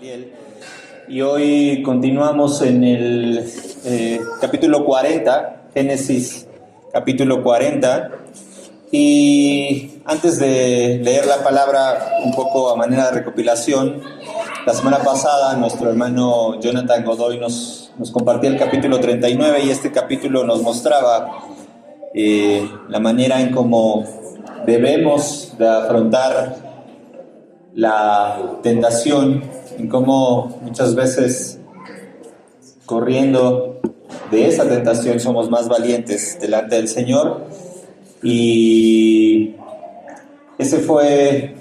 Gamaliel. Y hoy continuamos en el capítulo 40, Génesis capítulo 40. Y antes de leer la palabra un poco a manera de recopilación, la semana pasada nuestro hermano Jonathan Godoy nos compartía el capítulo 39 y este capítulo nos mostraba la manera en cómo debemos de afrontar la tentación, en cómo muchas veces corriendo de esa tentación somos más valientes delante del Señor. Y ese fue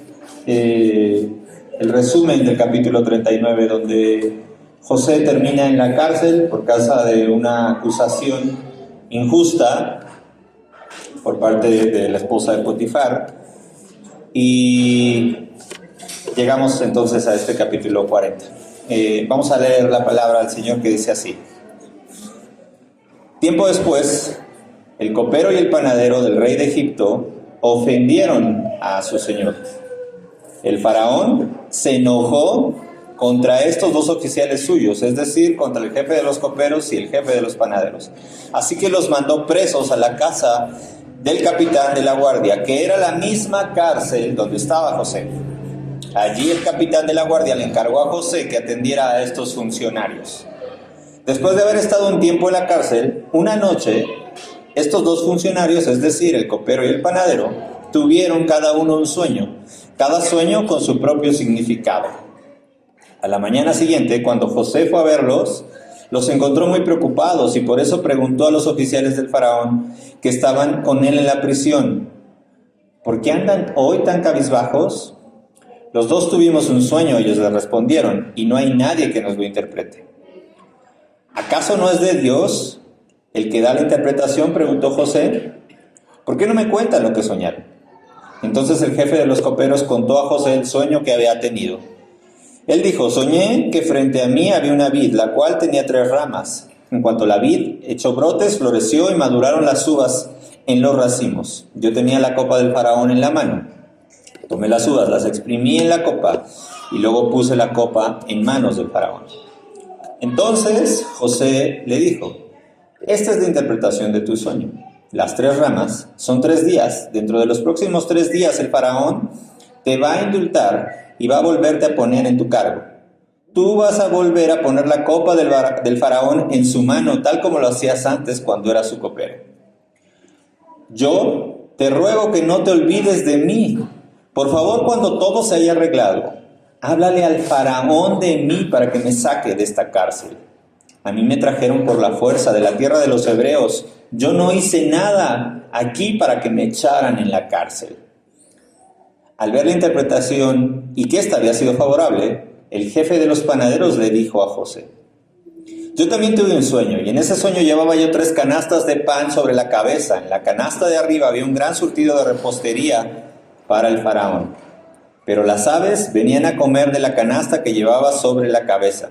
el resumen del capítulo 39, donde José termina en la cárcel por causa de una acusación injusta por parte de la esposa de Potifar. Y llegamos entonces a este capítulo 40. Vamos a leer la palabra del Señor que dice así: Tiempo después, el copero y el panadero del rey de Egipto ofendieron a su señor. El faraón se enojó contra estos dos oficiales suyos, es decir, contra el jefe de los coperos y el jefe de los panaderos. Así que los mandó presos a la casa del capitán de la guardia, que era la misma cárcel donde estaba José. Allí el capitán de la guardia le encargó a José que atendiera a estos funcionarios. Después de haber estado un tiempo en la cárcel, una noche, estos dos funcionarios, es decir, el copero y el panadero, tuvieron cada uno un sueño, cada sueño con su propio significado. A la mañana siguiente, cuando José fue a verlos, los encontró muy preocupados y por eso preguntó a los oficiales del faraón que estaban con él en la prisión: ¿por qué andan hoy tan cabizbajos? Los dos tuvimos un sueño, ellos le respondieron, y no hay nadie que nos lo interprete. ¿Acaso no es de Dios el que da la interpretación?, preguntó José. ¿Por qué no me cuentan lo que soñaron? Entonces el jefe de los coperos contó a José el sueño que había tenido. Él dijo: soñé que frente a mí había una vid, la cual tenía 3 ramas. En cuanto la vid echó brotes, floreció y maduraron las uvas en los racimos. Yo tenía la copa del faraón en la mano. Tomé las uvas, las exprimí en la copa y luego puse la copa en manos del faraón. Entonces José le dijo: esta es la interpretación de tu sueño. Las 3 ramas son 3 días. Dentro de los próximos 3 días el faraón te va a indultar y va a volverte a poner en tu cargo. Tú vas a volver a poner la copa del faraón en su mano, tal como lo hacías antes cuando eras su copero. Yo te ruego que no te olvides de mí. Por favor, cuando todo se haya arreglado, háblale al faraón de mí para que me saque de esta cárcel. A mí me trajeron por la fuerza de la tierra de los hebreos. Yo no hice nada aquí para que me echaran en la cárcel. Al ver la interpretación y que ésta había sido favorable, el jefe de los panaderos le dijo a José: yo también tuve un sueño, y en ese sueño llevaba yo 3 canastas de pan sobre la cabeza. En la canasta de arriba había un gran surtido de repostería para el faraón, pero las aves venían a comer de la canasta que llevaba sobre la cabeza.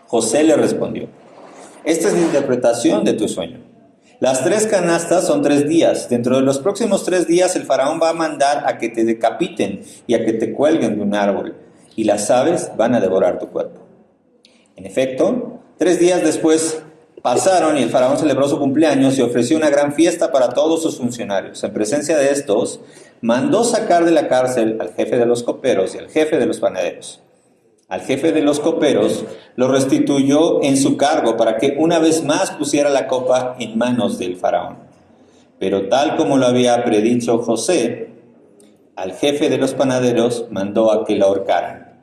José le respondió: esta es la interpretación de tu sueño. Las 3 canastas son 3 días. Dentro de los próximos 3 días el faraón va a mandar a que te decapiten y a que te cuelguen de un árbol, y las aves van a devorar tu cuerpo. En efecto, 3 días después pasaron y el faraón celebró su cumpleaños y ofreció una gran fiesta para todos sus funcionarios. En presencia de estos, mandó sacar de la cárcel al jefe de los coperos y al jefe de los panaderos. Al jefe de los coperos lo restituyó en su cargo para que una vez más pusiera la copa en manos del faraón. Pero tal como lo había predicho José, al jefe de los panaderos mandó a que lo ahorcaran.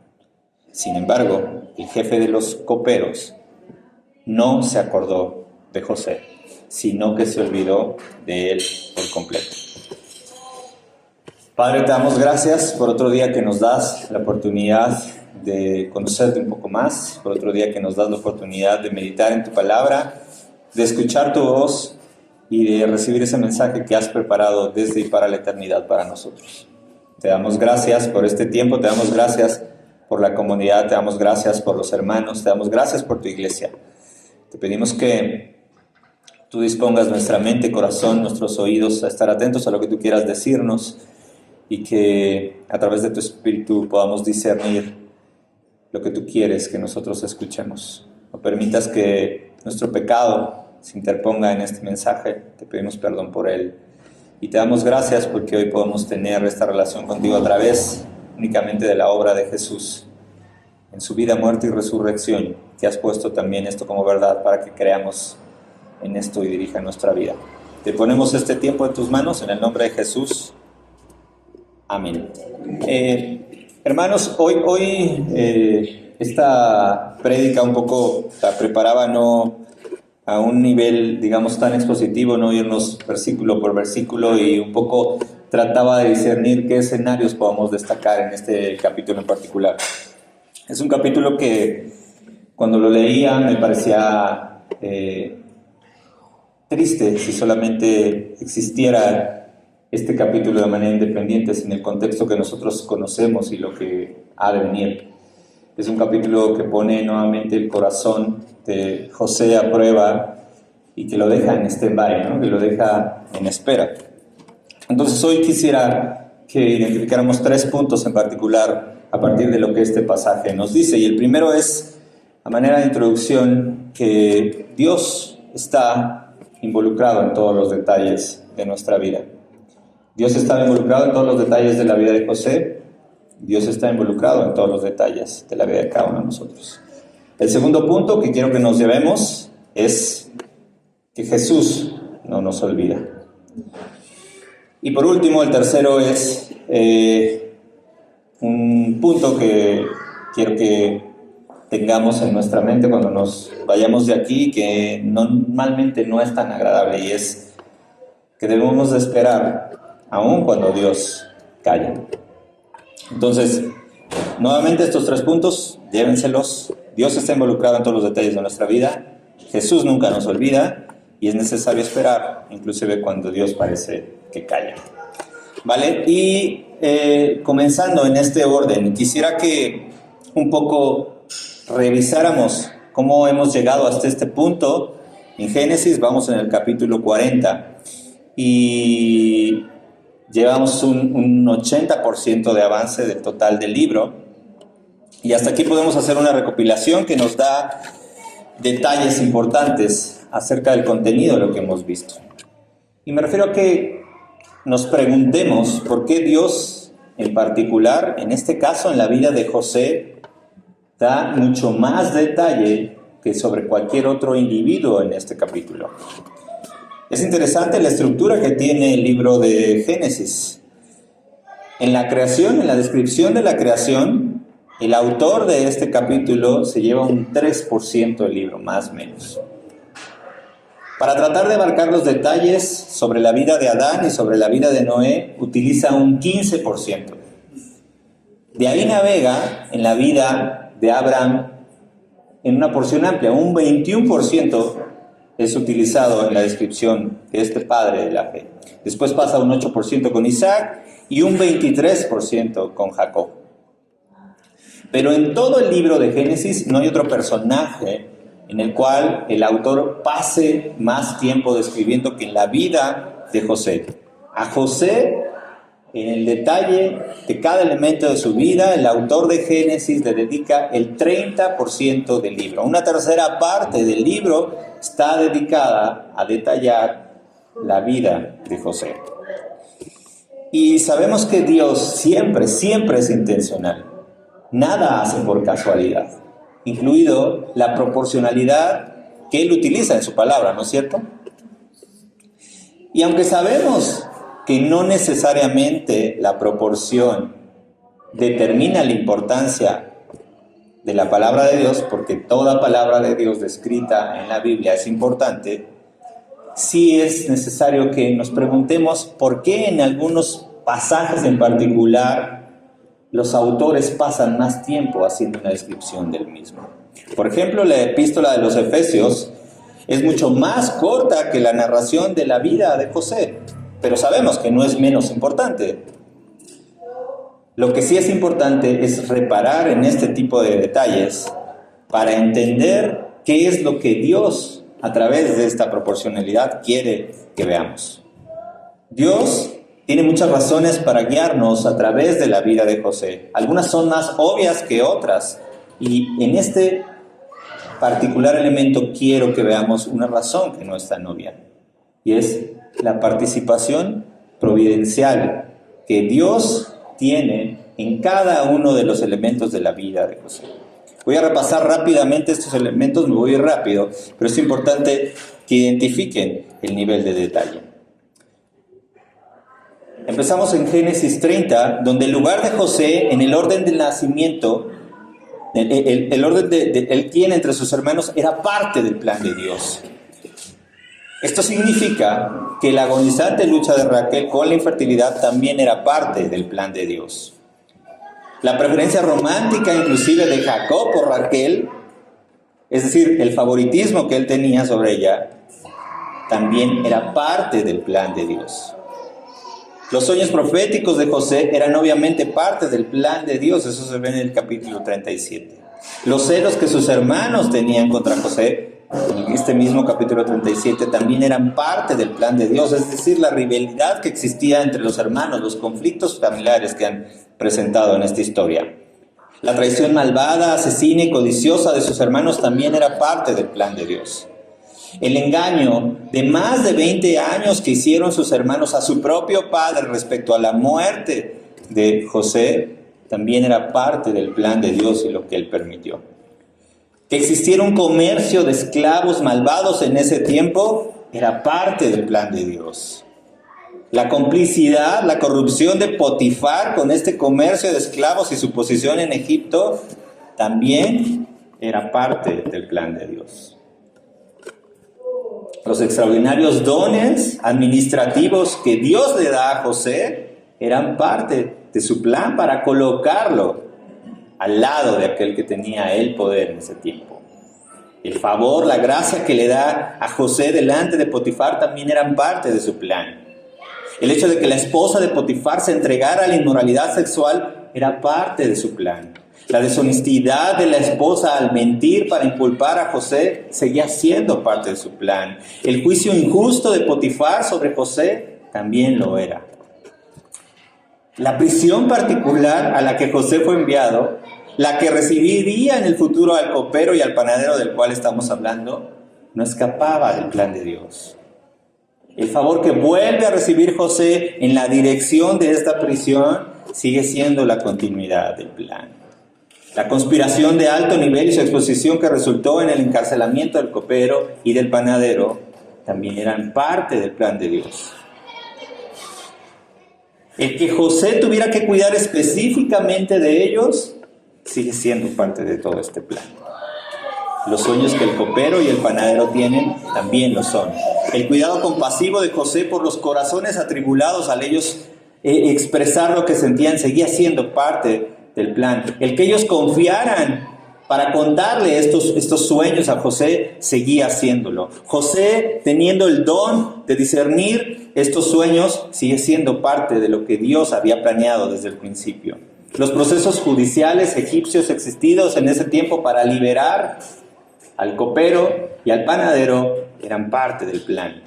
Sin embargo, el jefe de los coperos no se acordó de José, sino que se olvidó de él por completo. Padre, te damos gracias por otro día que nos das la oportunidad de conocerte un poco más, por otro día que nos das la oportunidad de meditar en tu palabra, de escuchar tu voz y de recibir ese mensaje que has preparado desde y para la eternidad para nosotros. Te damos gracias por este tiempo, te damos gracias por la comunidad, te damos gracias por los hermanos, te damos gracias por tu iglesia. Te pedimos que tú dispongas nuestra mente, corazón, nuestros oídos a estar atentos a lo que tú quieras decirnos y que a través de tu Espíritu podamos discernir lo que tú quieres que nosotros escuchemos. No permitas que nuestro pecado se interponga en este mensaje. Te pedimos perdón por él. Y te damos gracias porque hoy podemos tener esta relación contigo a través únicamente de la obra de Jesús. En su vida, muerte y resurrección, que has puesto también esto como verdad para que creamos en esto y dirija nuestra vida. Te ponemos este tiempo en tus manos, en el nombre de Jesús. Amén. Hermanos, hoy esta prédica un poco la preparaba no a un nivel, digamos, tan expositivo, no irnos versículo por versículo, y un poco trataba de discernir qué escenarios podamos destacar en este capítulo en particular. Es un capítulo que cuando lo leía me parecía triste si solamente existiera este capítulo de manera independiente, sin el contexto que nosotros conocemos y lo que ha de venir. Es un capítulo que pone nuevamente el corazón de José a prueba y que lo deja en stand-by, ¿no? Que lo deja en espera. Entonces hoy quisiera que identificáramos 3 puntos en particular a partir de lo que este pasaje nos dice. Y el primero es, a manera de introducción, que Dios está involucrado en todos los detalles de nuestra vida. Dios está involucrado en todos los detalles de la vida de José. Dios está involucrado en todos los detalles de la vida de cada uno de nosotros. El segundo punto que quiero que nos llevemos es que Jesús no nos olvida. Y por último, el tercero es un punto que quiero que tengamos en nuestra mente cuando nos vayamos de aquí, que normalmente no es tan agradable, y es que debemos de esperar aun cuando Dios calla. Entonces, nuevamente estos 3 puntos, llévenselos. Dios está involucrado en todos los detalles de nuestra vida. Jesús nunca nos olvida y es necesario esperar, inclusive cuando Dios parece que calla. ¿Vale? Y comenzando en este orden, quisiera que un poco revisáramos cómo hemos llegado hasta este punto. En Génesis vamos en el capítulo 40 y llevamos un 80% de avance del total del libro. Y hasta aquí podemos hacer una recopilación que nos da detalles importantes acerca del contenido de lo que hemos visto. Y me refiero a que nos preguntemos por qué Dios, en particular, en este caso, en la vida de José, da mucho más detalle que sobre cualquier otro individuo en este capítulo. Es interesante la estructura que tiene el libro de Génesis. En la creación, en la descripción de la creación, el autor de este capítulo se lleva un 3% del libro, más o menos. Para tratar de abarcar los detalles sobre la vida de Adán y sobre la vida de Noé, utiliza un 15%. De ahí navega en la vida de Abraham en una porción amplia, un 21% es utilizado en la descripción de este padre de la fe. Después pasa un 8% con Isaac y un 23% con Jacob. Pero en todo el libro de Génesis no hay otro personaje en el cual el autor pase más tiempo describiendo que en la vida de José. A José, en el detalle de cada elemento de su vida, el autor de Génesis le dedica el 30% del libro. Una tercera parte del libro está dedicada a detallar la vida de José. Y sabemos que Dios siempre es intencional. Nada hace por casualidad, incluido la proporcionalidad que Él utiliza en su palabra, ¿no es cierto? Y aunque sabemos que no necesariamente la proporción determina la importancia de la palabra de Dios, porque toda palabra de Dios descrita en la Biblia es importante, sí es necesario que nos preguntemos por qué en algunos pasajes en particular los autores pasan más tiempo haciendo una descripción del mismo. Por ejemplo, la epístola de los Efesios es mucho más corta que la narración de la vida de José, pero sabemos que no es menos importante. Lo que sí es importante es reparar en este tipo de detalles para entender qué es lo que Dios, a través de esta proporcionalidad, quiere que veamos. Dios tiene muchas razones para guiarnos a través de la vida de José. Algunas son más obvias que otras, Y en este particular elemento quiero que veamos una razón que no es tan obvia, y es la participación providencial que Dios tiene en cada uno de los elementos de la vida de José. Voy a repasar rápidamente estos elementos, me voy a ir rápido, pero es importante que identifiquen el nivel de detalle. Empezamos en Génesis 30, donde el lugar de José en el orden del nacimiento, el orden él tiene entre sus hermanos, era parte del plan de Dios. Esto significa que la agonizante lucha de Raquel con la infertilidad también era parte del plan de Dios. La preferencia romántica inclusive de Jacob por Raquel, es decir, el favoritismo que él tenía sobre ella, también era parte del plan de Dios. Los sueños proféticos de José eran obviamente parte del plan de Dios, eso se ve en el capítulo 37. Los celos que sus hermanos tenían contra José, en este mismo capítulo 37, también eran parte del plan de Dios, es decir, la rivalidad que existía entre los hermanos, los conflictos familiares que han presentado en esta historia. La traición malvada, asesina y codiciosa de sus hermanos también era parte del plan de Dios. El engaño de más de 20 años que hicieron sus hermanos a su propio padre respecto a la muerte de José también era parte del plan de Dios y lo que él permitió. Que existiera un comercio de esclavos malvados en ese tiempo era parte del plan de Dios. La complicidad, la corrupción de Potifar con este comercio de esclavos y su posición en Egipto también era parte del plan de Dios. Los extraordinarios dones administrativos que Dios le da a José eran parte de su plan para colocarlo al lado de aquel que tenía el poder en ese tiempo. El favor, la gracia que le da a José delante de Potifar también eran parte de su plan. El hecho de que la esposa de Potifar se entregara a la inmoralidad sexual era parte de su plan. La deshonestidad de la esposa al mentir para inculpar a José seguía siendo parte de su plan. El juicio injusto de Potifar sobre José también lo era. La prisión particular a la que José fue enviado, la que recibiría en el futuro al copero y al panadero del cual estamos hablando, no escapaba del plan de Dios. El favor que vuelve a recibir José en la dirección de esta prisión sigue siendo la continuidad del plan. La conspiración de alto nivel y su exposición que resultó en el encarcelamiento del copero y del panadero también eran parte del plan de Dios. El que José tuviera que cuidar específicamente de ellos sigue siendo parte de todo este plan. Los sueños que el copero y el panadero tienen también lo son. El cuidado compasivo de José por los corazones atribulados al ellos expresar lo que sentían seguía siendo parte del plan. El que ellos confiaran para contarle estos sueños a José seguía haciéndolo. José, teniendo el don de discernir estos sueños, sigue siendo parte de lo que Dios había planeado desde el principio. Los procesos judiciales egipcios existidos en ese tiempo para liberar al copero y al panadero eran parte del plan.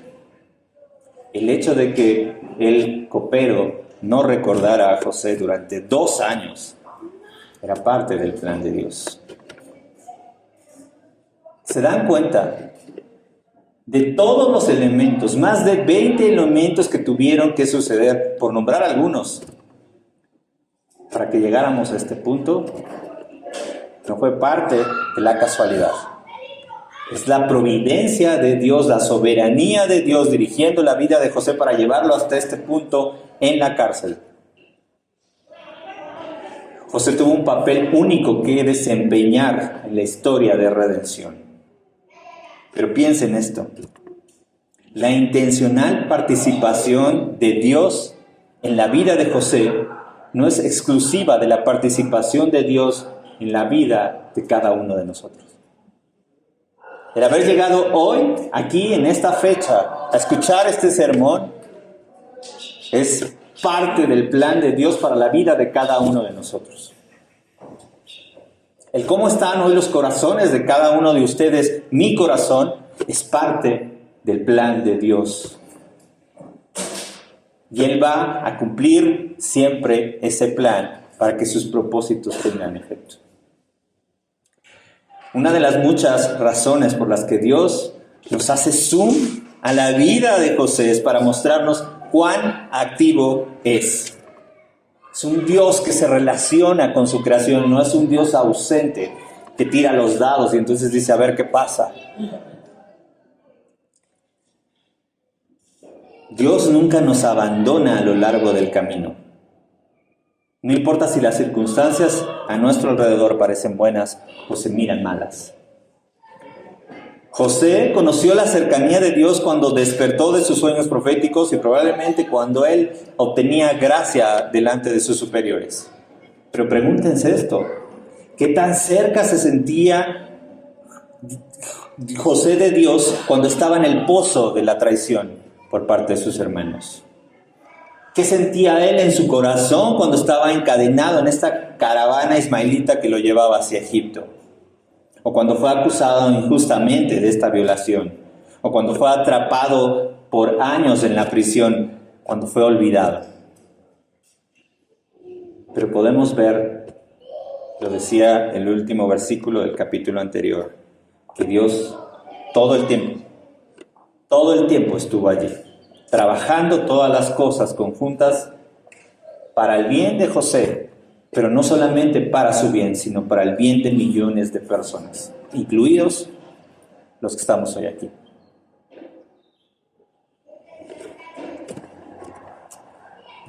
El hecho de que el copero no recordara a José durante 2 años era parte del plan de Dios. ¿Se dan cuenta? De todos los elementos, más de 20 elementos que tuvieron que suceder, por nombrar algunos, para que llegáramos a este punto, no fue parte de la casualidad. Es la providencia de Dios, la soberanía de Dios dirigiendo la vida de José para llevarlo hasta este punto en la cárcel. José tuvo un papel único que desempeñar en la historia de redención. Pero piensen esto. La intencional participación de Dios en la vida de José no es exclusiva de la participación de Dios en la vida de cada uno de nosotros. El haber llegado hoy, aquí, en esta fecha, a escuchar este sermón, es parte del plan de Dios para la vida de cada uno de nosotros. El cómo están hoy los corazones de cada uno de ustedes, mi corazón, es parte del plan de Dios. Y Él va a cumplir siempre ese plan para que sus propósitos tengan efecto. Una de las muchas razones por las que Dios nos hace zoom a la vida de José es para mostrarnos cuán activo es. Es un Dios que se relaciona con su creación, no es un Dios ausente que tira los dados y entonces dice a ver qué pasa. Dios nunca nos abandona a lo largo del camino. No importa si las circunstancias a nuestro alrededor parecen buenas o se miran malas. José conoció la cercanía de Dios cuando despertó de sus sueños proféticos y probablemente cuando él obtenía gracia delante de sus superiores. Pero pregúntense esto, ¿qué tan cerca se sentía José de Dios cuando estaba en el pozo de la traición por parte de sus hermanos? ¿Qué sentía él en su corazón cuando estaba encadenado en esta caravana ismaelita que lo llevaba hacia Egipto? O cuando fue acusado injustamente de esta violación, o cuando fue atrapado por años en la prisión, cuando fue olvidado. Pero podemos ver, lo decía el último versículo del capítulo anterior, que Dios todo el tiempo estuvo allí, trabajando todas las cosas conjuntas para el bien de José, pero no solamente para su bien, sino para el bien de millones de personas, incluidos los que estamos hoy aquí.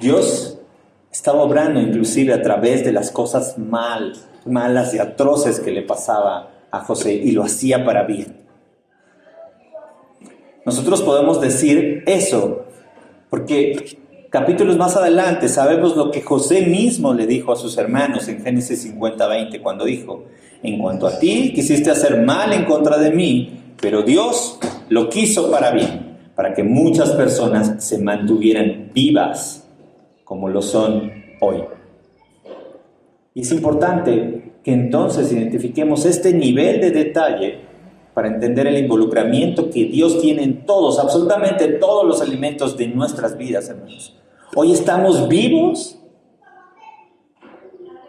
Dios estaba obrando inclusive a través de las cosas malas y atroces que le pasaba a José, y lo hacía para bien. Nosotros podemos decir eso porque capítulos más adelante sabemos lo que José mismo le dijo a sus hermanos en Génesis 50:20, cuando dijo: en cuanto a ti, quisiste hacer mal en contra de mí, pero Dios lo quiso para bien, para que muchas personas se mantuvieran vivas como lo son hoy. Y es importante que entonces identifiquemos este nivel de detalle para entender el involucramiento que Dios tiene en todos, absolutamente todos los elementos de nuestras vidas, hermanos. Hoy estamos vivos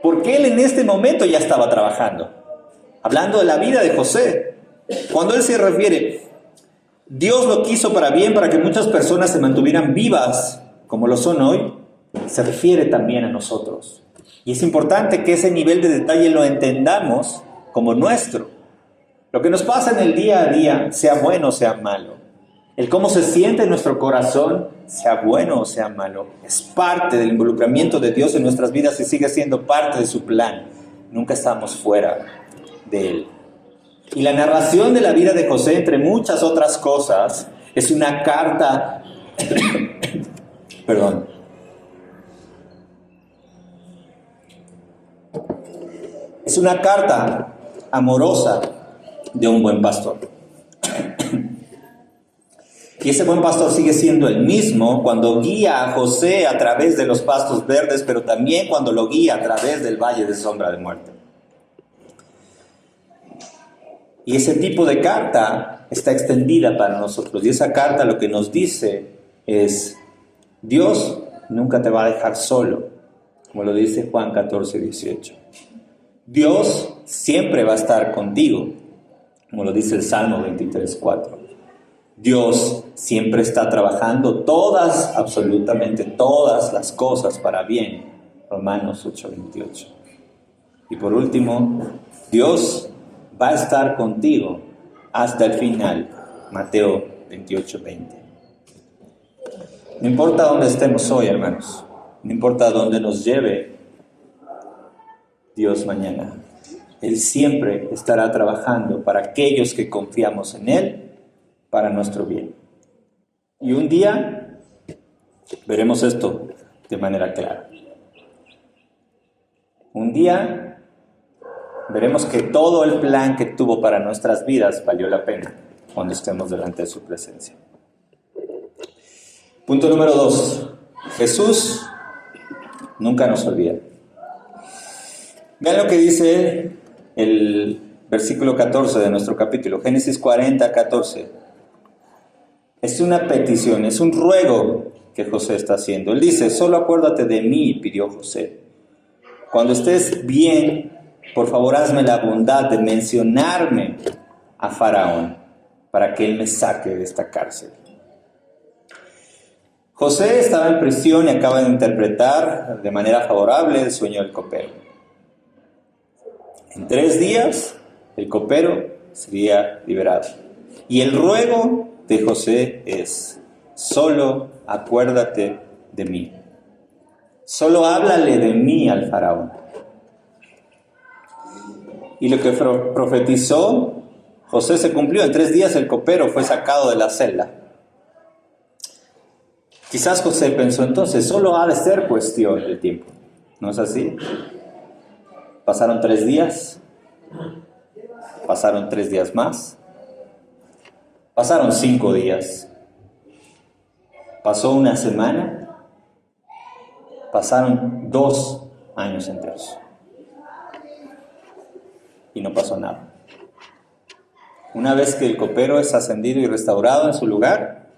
porque Él en este momento ya estaba trabajando. Hablando de la vida de José, cuando Él se refiere, Dios lo quiso para bien, para que muchas personas se mantuvieran vivas como lo son hoy, se refiere también a nosotros. Y es importante que ese nivel de detalle lo entendamos como nuestro. Lo que nos pasa en el día a día, sea bueno o sea malo, el cómo se siente en nuestro corazón, sea bueno o sea malo, es parte del involucramiento de Dios en nuestras vidas y sigue siendo parte de su plan. Nunca estamos fuera de Él. Y la narración de la vida de José, entre muchas otras cosas, es una carta, es una carta amorosa de un buen pastor. Y ese buen pastor sigue siendo el mismo cuando guía a José a través de los pastos verdes, pero también cuando lo guía a través del valle de sombra de muerte. Y ese tipo de carta está extendida para nosotros. Y esa carta lo que nos dice es: Dios nunca te va a dejar solo, como lo dice Juan 14:18. Dios siempre va a estar contigo, como lo dice el Salmo 23:4. Dios siempre está trabajando absolutamente todas las cosas para bien, Romanos 8:28. Y por último, Dios va a estar contigo hasta el final, Mateo 28:20. No importa dónde estemos hoy, hermanos, no importa dónde nos lleve Dios mañana, Él siempre estará trabajando para aquellos que confiamos en Él, para nuestro bien. Y un día veremos esto de manera clara. Un día veremos que todo el plan que tuvo para nuestras vidas valió la pena cuando estemos delante de su presencia. Punto número 2. Jesús nunca nos olvida. Vean lo que dice el versículo 14 de nuestro capítulo, Génesis 40:14. Es una petición, es un ruego que José está haciendo. Él dice: solo acuérdate de mí, pidió José, cuando estés bien por favor hazme la bondad de mencionarme a Faraón para que él me saque de esta cárcel. José estaba en prisión y acaba de interpretar de manera favorable el sueño del copero. En 3 días el copero sería liberado. Y el ruego de José es: solo acuérdate de mí. Solo háblale de mí al faraón. Y lo que profetizó José se cumplió. En 3 días el copero fue sacado de la celda. Quizás José pensó entonces, solo ha de ser cuestión de tiempo. ¿No es así? Pasaron 3 días. Pasaron 3 días más. Pasaron 5 días. Pasó una semana. Pasaron 2 años enteros. Y no pasó nada. Una vez que el copero es ascendido y restaurado en su lugar,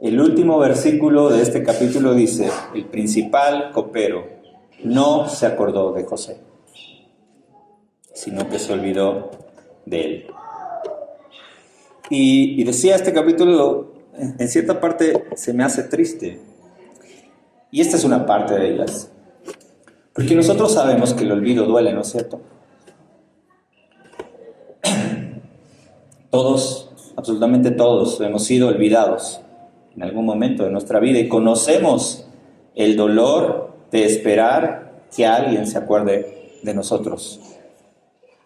el último versículo de este capítulo dice: el principal copero no se acordó de José, sino que se olvidó de él. Y decía, este capítulo en cierta parte se me hace triste. Y esta es una parte de ellas. Porque nosotros sabemos que el olvido duele, ¿no es cierto? Todos, absolutamente todos, hemos sido olvidados en algún momento de nuestra vida y conocemos el dolor de esperar que alguien se acuerde de nosotros.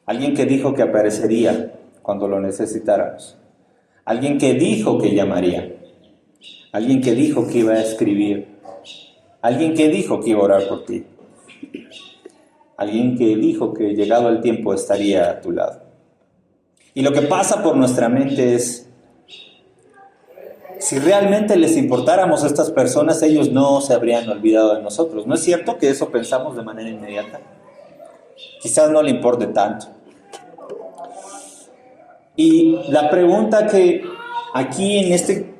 Alguien que dijo que aparecería cuando lo necesitáramos. Alguien que dijo que llamaría. Alguien que dijo que iba a escribir. Alguien que dijo que iba a orar por ti. Alguien que dijo que llegado el tiempo estaría a tu lado. Y lo que pasa por nuestra mente es: si realmente les importáramos a estas personas, ellos no se habrían olvidado de nosotros. ¿No es cierto que eso pensamos de manera inmediata? Quizás no le importe tanto. Y la pregunta que aquí en este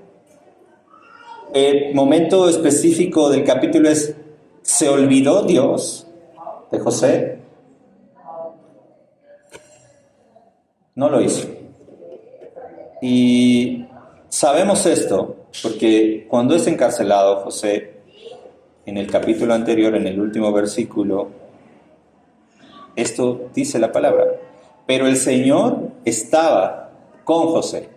momento específico del capítulo es: ¿se olvidó Dios de José? No lo hizo. Y sabemos esto porque cuando es encarcelado José, en el capítulo anterior, en el último versículo, esto dice la palabra: pero el Señor estaba con José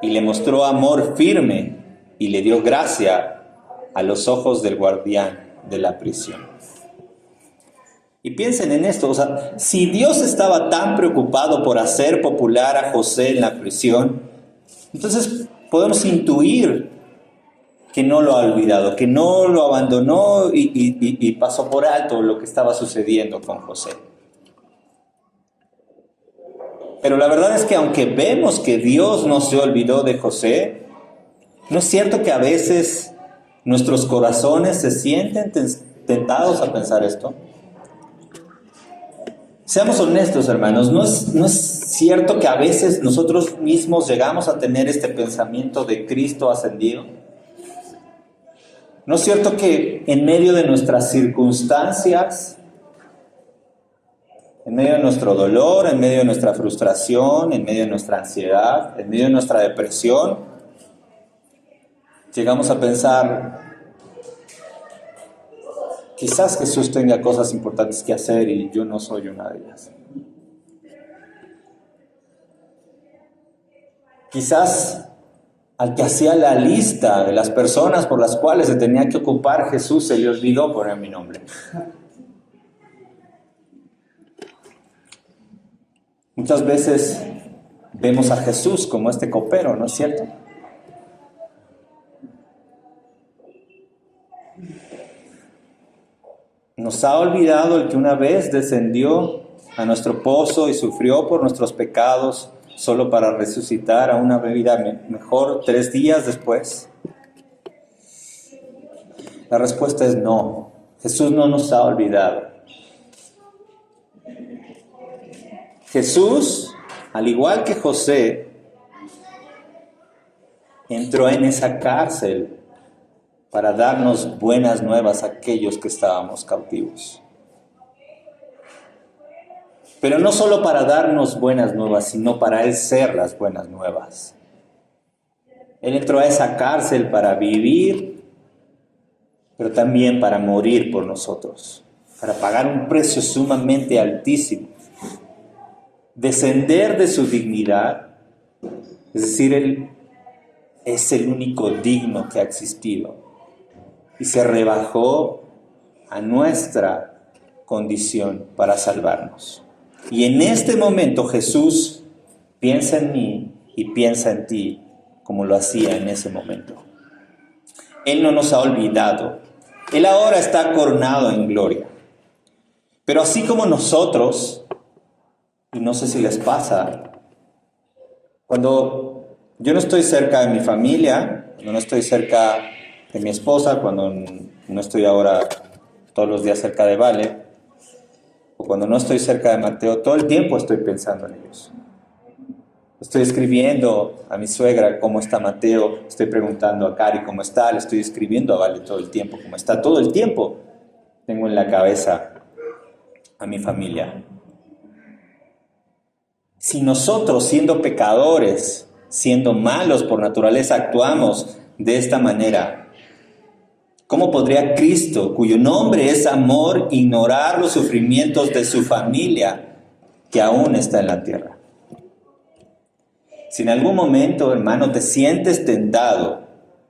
y le mostró amor firme y le dio gracia a los ojos del guardián de la prisión. Y piensen en esto, o sea, si Dios estaba tan preocupado por hacer popular a José en la prisión, entonces podemos intuir que no lo ha olvidado, que no lo abandonó y pasó por alto lo que estaba sucediendo con José. Pero la verdad es que aunque vemos que Dios no se olvidó de José, ¿no es cierto que a veces nuestros corazones se sienten tentados a pensar esto? Seamos honestos, hermanos, ¿no es cierto que a veces nosotros mismos llegamos a tener este pensamiento de Cristo ascendido? ¿No es cierto que en medio de nuestras circunstancias, en medio de nuestro dolor, en medio de nuestra frustración, en medio de nuestra ansiedad, en medio de nuestra depresión, llegamos a pensar: quizás Jesús tenga cosas importantes que hacer y yo no soy una de ellas? Quizás al que hacía la lista de las personas por las cuales se tenía que ocupar Jesús se le olvidó poner mi nombre. Muchas veces vemos a Jesús como este copero, ¿no es cierto? Nos ha olvidado el que una vez descendió a nuestro pozo y sufrió por nuestros pecados solo para resucitar a una vida mejor 3 días después. La respuesta es no. Jesús no nos ha olvidado. Jesús, al igual que José, entró en esa cárcel para darnos buenas nuevas a aquellos que estábamos cautivos. Pero no solo para darnos buenas nuevas, sino para Él ser las buenas nuevas. Él entró a esa cárcel para vivir, pero también para morir por nosotros, para pagar un precio sumamente altísimo. Descender de su dignidad, es decir, Él es el único digno que ha existido, y se rebajó a nuestra condición para salvarnos. Y en este momento Jesús piensa en mí y piensa en ti como lo hacía en ese momento. Él no nos ha olvidado. Él ahora está coronado en gloria. Pero así como nosotros, y no sé si les pasa, cuando yo no estoy cerca de mi familia, cuando no estoy cerca de mi esposa, cuando no estoy ahora todos los días cerca de Vale, o cuando no estoy cerca de Mateo, todo el tiempo estoy pensando en ellos. Estoy escribiendo a mi suegra cómo está Mateo, estoy preguntando a Cari cómo está, le estoy escribiendo a Vale todo el tiempo cómo está, todo el tiempo tengo en la cabeza a mi familia. Si nosotros, siendo pecadores, siendo malos por naturaleza, actuamos de esta manera, ¿cómo podría Cristo, cuyo nombre es amor, ignorar los sufrimientos de su familia que aún está en la tierra? Si en algún momento, hermano, te sientes tentado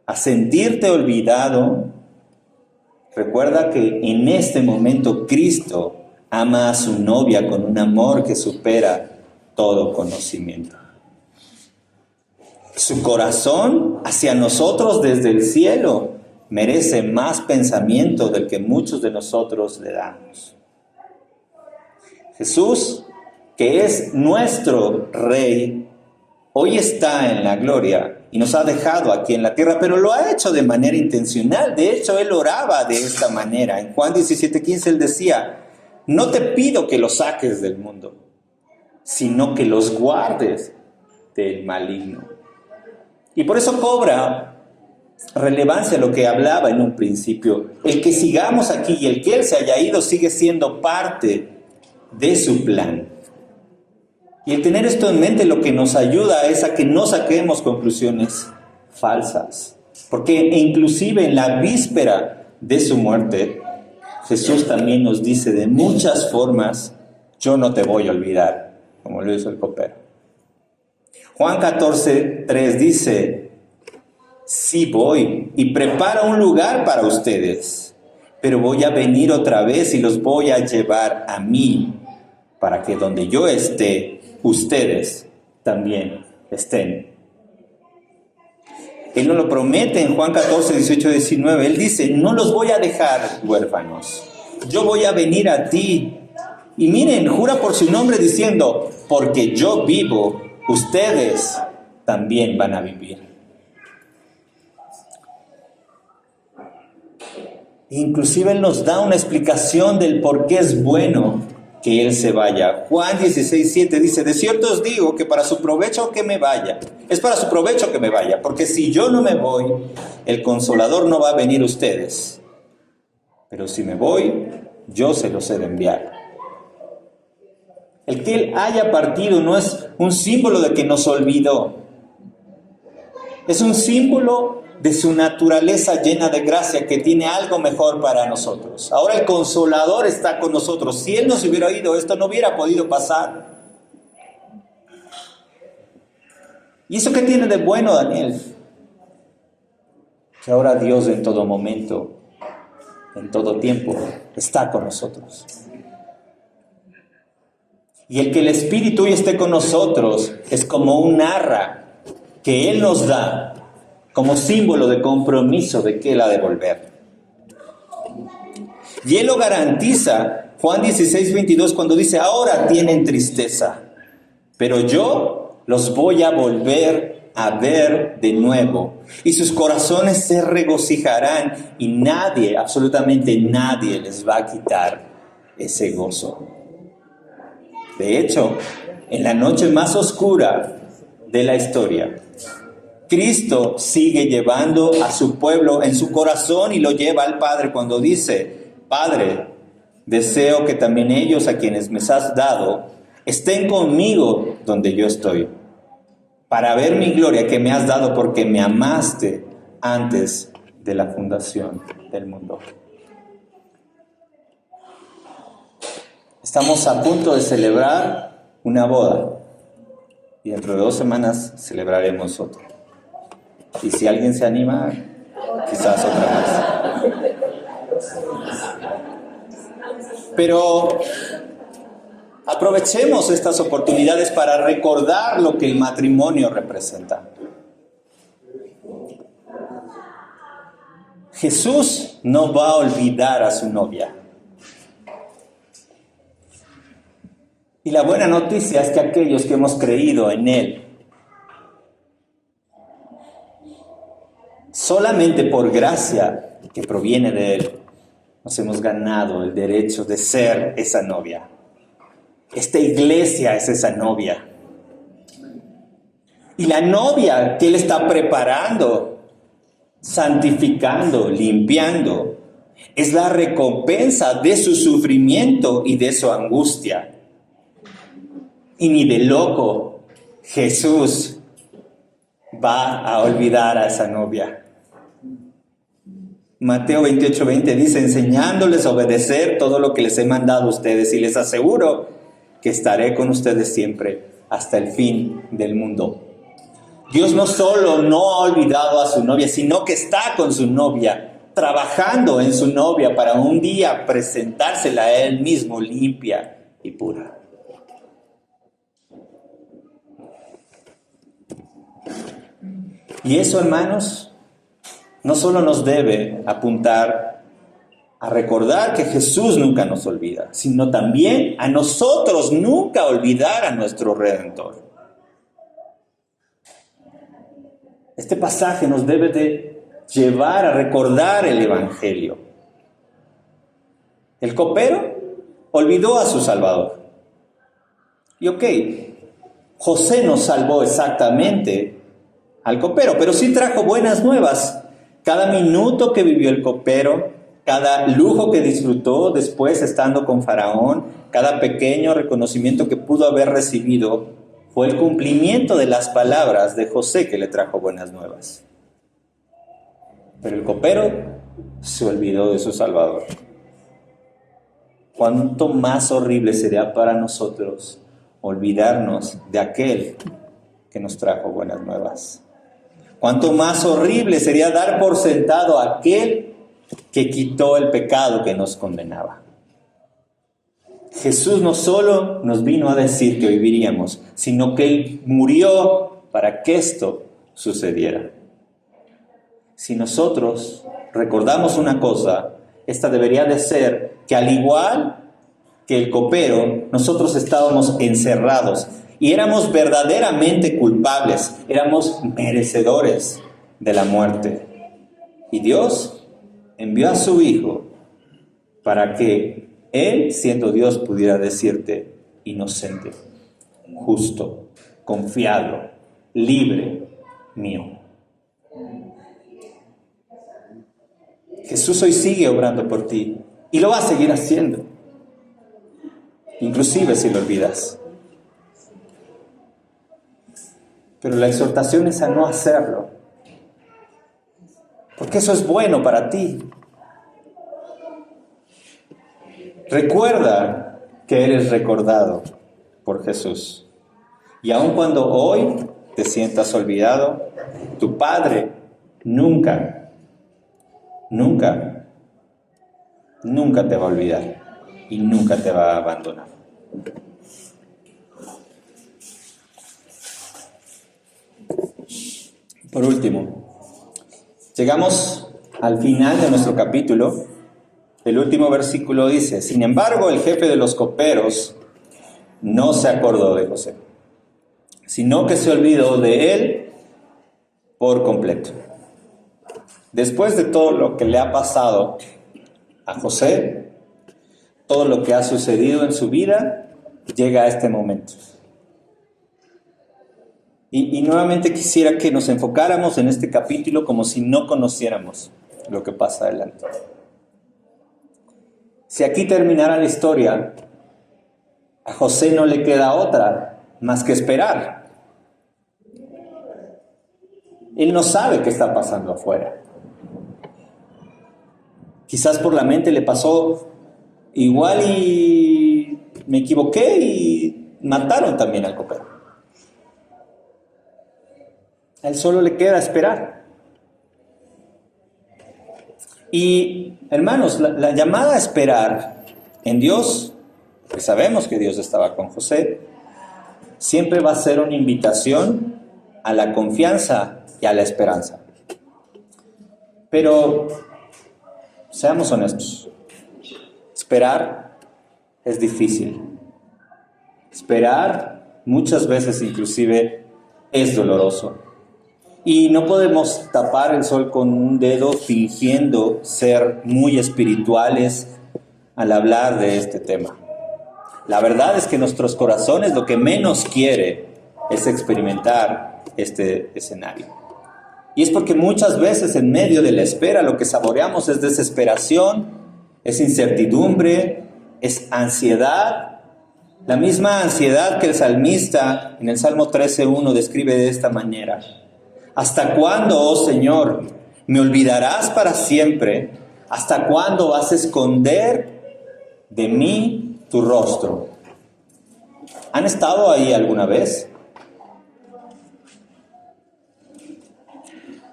a sentirte olvidado, recuerda que en este momento Cristo ama a su novia con un amor que supera todo conocimiento. Su corazón hacia nosotros desde el cielo merece más pensamiento del que muchos de nosotros le damos. Jesús, que es nuestro Rey, hoy está en la gloria y nos ha dejado aquí en la tierra, pero lo ha hecho de manera intencional. De hecho, Él oraba de esta manera. En Juan 17:15 Él decía, no te pido que los saques del mundo, sino que los guardes del maligno. Y por eso cobra relevancia lo que hablaba en un principio. El que sigamos aquí y el que Él se haya ido sigue siendo parte de su plan. Y el tener esto en mente lo que nos ayuda es a que no saquemos conclusiones falsas. Porque inclusive en la víspera de su muerte, Jesús también nos dice de muchas formas, yo no te voy a olvidar, como lo hizo el copero. Juan 14:3 dice, sí voy y preparo un lugar para ustedes, pero voy a venir otra vez y los voy a llevar a mí, para que donde yo esté, ustedes también estén. Él nos lo promete en Juan 14:18-19. Él dice, no los voy a dejar huérfanos, yo voy a venir a ti. Y miren, jura por su nombre diciendo, porque yo vivo, ustedes también van a vivir. Inclusive Él nos da una explicación del por qué es bueno que Él se vaya. Juan 16:7 dice, de cierto os digo que para su provecho que me vaya, es para su provecho que me vaya, porque si yo no me voy, el Consolador no va a venir a ustedes. Pero si me voy, yo se los he de enviar. El que Él haya partido no es un símbolo de que nos olvidó. Es un símbolo de su naturaleza llena de gracia, que tiene algo mejor para nosotros. Ahora el Consolador está con nosotros. Si Él no se hubiera ido, esto no hubiera podido pasar. ¿Y eso qué tiene de bueno, Daniel? Que ahora Dios en todo momento, en todo tiempo, está con nosotros. Y el que el Espíritu hoy esté con nosotros es como un arra que Él nos da como símbolo de compromiso de que Él ha de volver. Y Él lo garantiza, Juan 16:22, cuando dice, ahora tienen tristeza, pero yo los voy a volver a ver de nuevo, y sus corazones se regocijarán, y nadie, absolutamente nadie, les va a quitar ese gozo. De hecho, en la noche más oscura de la historia, Cristo sigue llevando a su pueblo en su corazón y lo lleva al Padre cuando dice, Padre, deseo que también ellos a quienes me has dado estén conmigo donde yo estoy, para ver mi gloria que me has dado porque me amaste antes de la fundación del mundo. Estamos a punto de celebrar una boda y dentro de 2 semanas celebraremos otra. Y si alguien se anima, quizás otra más. Pero aprovechemos estas oportunidades para recordar lo que el matrimonio representa. Jesús no va a olvidar a su novia. Y la buena noticia es que aquellos que hemos creído en Él, solamente por gracia que proviene de Él, nos hemos ganado el derecho de ser esa novia. Esta iglesia es esa novia. Y la novia que Él está preparando, santificando, limpiando, es la recompensa de su sufrimiento y de su angustia. Y ni de loco Jesús va a olvidar a esa novia. Mateo 28:20 dice, enseñándoles a obedecer todo lo que les he mandado a ustedes, y les aseguro que estaré con ustedes siempre hasta el fin del mundo. Dios no solo no ha olvidado a su novia, sino que está con su novia, trabajando en su novia para un día presentársela a Él mismo limpia y pura. Y eso, hermanos, no solo nos debe apuntar a recordar que Jesús nunca nos olvida, sino también a nosotros nunca olvidar a nuestro Redentor. Este pasaje nos debe de llevar a recordar el Evangelio. El copero olvidó a su Salvador. Y José no salvó exactamente al copero, pero sí trajo buenas nuevas. Cada minuto que vivió el copero, cada lujo que disfrutó después estando con Faraón, cada pequeño reconocimiento que pudo haber recibido, fue el cumplimiento de las palabras de José que le trajo buenas nuevas. Pero el copero se olvidó de su Salvador. ¿Cuánto más horrible sería para nosotros olvidarnos de aquel que nos trajo buenas nuevas? Cuánto más horrible sería dar por sentado a aquel que quitó el pecado que nos condenaba. Jesús no solo nos vino a decir que viviríamos, sino que Él murió para que esto sucediera. Si nosotros recordamos una cosa, esta debería de ser que al igual que el copero, nosotros estábamos encerrados y éramos verdaderamente culpables, éramos merecedores de la muerte. Y Dios envió a su Hijo para que Él, siendo Dios, pudiera decirte inocente, justo, confiado, libre, mío. Jesús hoy sigue obrando por ti y lo va a seguir haciendo, inclusive si lo olvidas. Pero la exhortación es a no hacerlo, porque eso es bueno para ti. Recuerda que eres recordado por Jesús. Y aun cuando hoy te sientas olvidado, tu Padre nunca te va a olvidar y nunca te va a abandonar. Por último, llegamos al final de nuestro capítulo. El último versículo dice: sin embargo, el jefe de los coperos no se acordó de José, sino que se olvidó de él por completo. Después de todo lo que le ha pasado a José, todo lo que ha sucedido en su vida, llega a este momento. Y nuevamente quisiera que nos enfocáramos en este capítulo como si no conociéramos lo que pasa adelante. Si aquí terminara la historia, A José no le queda otra más que esperar. Él no sabe qué está pasando afuera. Quizás por la mente le pasó igual y me equivoqué y mataron también al copero. A él solo le queda esperar. Y hermanos, la llamada a esperar en Dios, que sabemos que Dios estaba con José, siempre va a ser una invitación a la confianza y a la esperanza. Pero seamos honestos, esperar es difícil. Esperar muchas veces inclusive es doloroso. Y no podemos tapar el sol con un dedo fingiendo ser muy espirituales al hablar de este tema. La verdad es que nuestros corazones lo que menos quiere es experimentar este escenario. Y es porque muchas veces en medio de la espera lo que saboreamos es desesperación, es incertidumbre, es ansiedad. La misma ansiedad que el salmista en el Salmo 13:1 describe de esta manera. ¿Hasta cuándo, oh Señor, me olvidarás para siempre? ¿Hasta cuándo vas a esconder de mí tu rostro? ¿Han estado ahí alguna vez?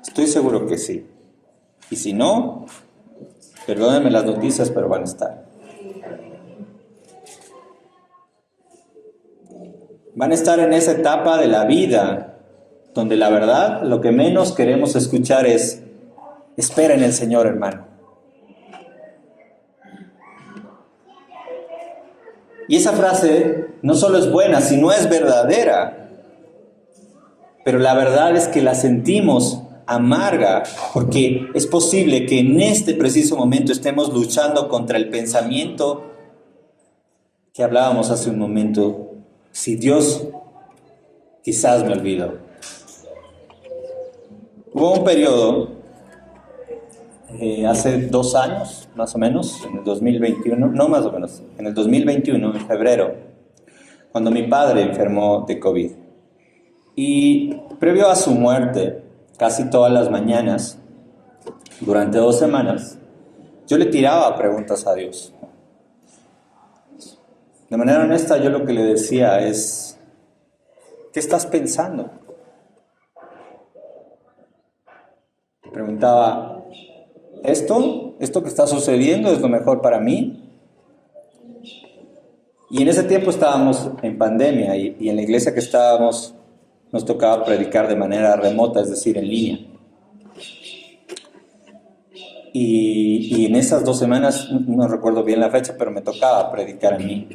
Estoy seguro que sí. Y si no, perdónenme las noticias, pero van a estar. Van a estar en esa etapa de la vida donde la verdad lo que menos queremos escuchar es: espera en el Señor, hermano. Y esa frase no solo es buena, sino es verdadera. Pero la verdad es que la sentimos amarga, porque es posible que en este preciso momento estemos luchando contra el pensamiento que hablábamos hace un momento. Si Dios quizás me olvidó. Hubo un periodo, hace 2 años, más o menos, en el 2021, no más o menos, en el 2021, en febrero, cuando mi padre enfermó de COVID. Y previo a su muerte, casi todas las mañanas, durante 2 semanas, yo le tiraba preguntas a Dios. De manera honesta, yo lo que le decía es: ¿qué estás pensando? Le preguntaba: ¿esto que está sucediendo es lo mejor para mí? Y en ese tiempo estábamos en pandemia y en la iglesia que estábamos nos tocaba predicar de manera remota, es decir, en línea. Y en esas 2 semanas, no recuerdo bien la fecha, pero me tocaba predicar a mí.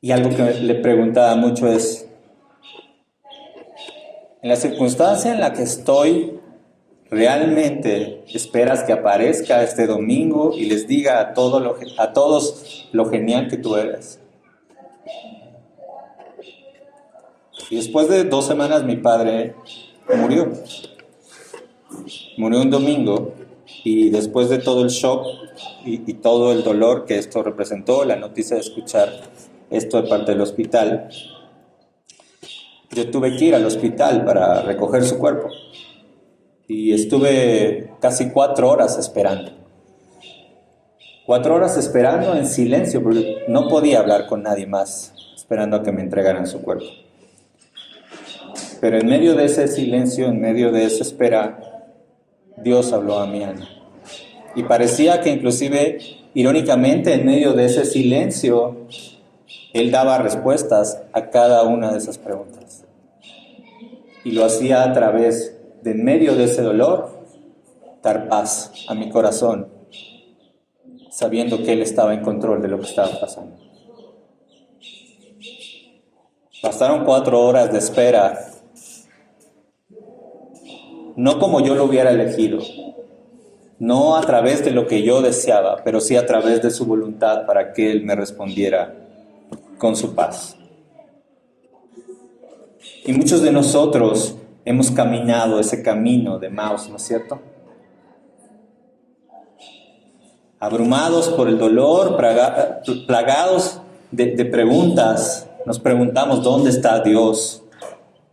Y algo que le preguntaba mucho es: en la circunstancia en la que estoy, ¿realmente esperas que aparezca este domingo y les diga a todos lo genial que tú eres? Y después de 2 semanas mi padre murió. Murió un domingo, y después de todo el shock y todo el dolor que esto representó, la noticia de escuchar esto de parte del hospital, yo tuve que ir al hospital para recoger su cuerpo. Y estuve casi 4 horas esperando. 4 horas esperando en silencio, porque no podía hablar con nadie más, esperando a que me entregaran su cuerpo. Pero en medio de ese silencio, en medio de esa espera, Dios habló a mi alma. Y parecía que inclusive, irónicamente, en medio de ese silencio, Él daba respuestas a cada una de esas preguntas. Y lo hacía a través de, en medio de ese dolor, dar paz a mi corazón, sabiendo que Él estaba en control de lo que estaba pasando. Bastaron 4 horas de espera, no como yo lo hubiera elegido, no a través de lo que yo deseaba, pero sí a través de su voluntad, para que Él me respondiera con su paz. Y muchos de nosotros hemos caminado ese camino de Emmaús, ¿no es cierto? Abrumados por el dolor, plagados de preguntas, nos preguntamos dónde está Dios,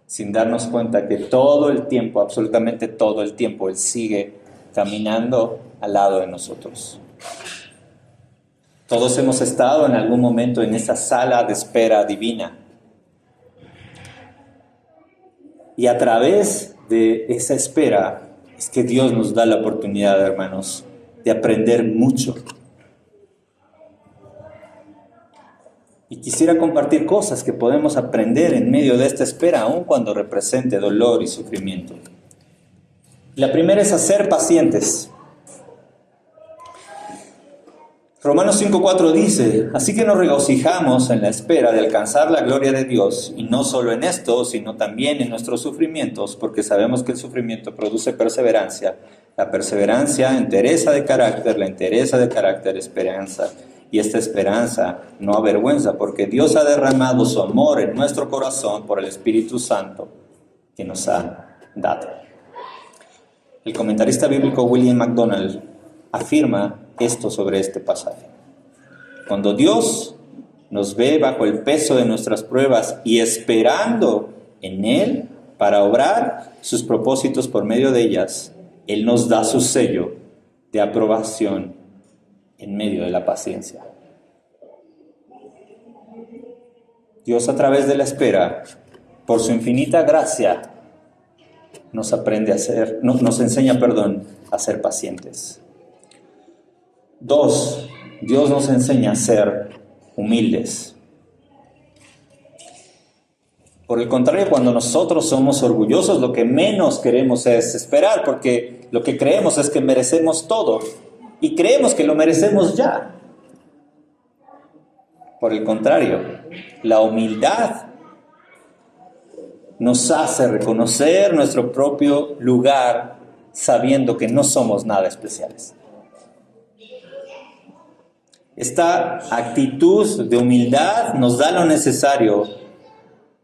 sin darnos cuenta que todo el tiempo, absolutamente todo el tiempo, Él sigue caminando al lado de nosotros. Todos hemos estado en algún momento en esa sala de espera divina. Y a través de esa espera es que Dios nos da la oportunidad, hermanos, de aprender mucho. Y quisiera compartir cosas que podemos aprender en medio de esta espera, aun cuando represente dolor y sufrimiento. La primera es a ser pacientes. Romanos 5:4 dice: así que nos regocijamos en la espera de alcanzar la gloria de Dios, y no solo en esto, sino también en nuestros sufrimientos, porque sabemos que el sufrimiento produce perseverancia, la perseverancia entereza de carácter, la entereza de carácter esperanza, y esta esperanza no avergüenza, porque Dios ha derramado su amor en nuestro corazón por el Espíritu Santo que nos ha dado. El comentarista bíblico William MacDonald afirma esto sobre este pasaje. Cuando Dios nos ve bajo el peso de nuestras pruebas y esperando en Él para obrar sus propósitos por medio de ellas, Él nos da su sello de aprobación en medio de la paciencia. Dios, a través de la espera, por su infinita gracia, nos enseña a ser pacientes. 2. Dios nos enseña a ser humildes. Por el contrario, cuando nosotros somos orgullosos, lo que menos queremos es esperar, porque lo que creemos es que merecemos todo y creemos que lo merecemos ya. Por el contrario, la humildad nos hace reconocer nuestro propio lugar sabiendo que no somos nada especiales. Esta actitud de humildad nos da lo necesario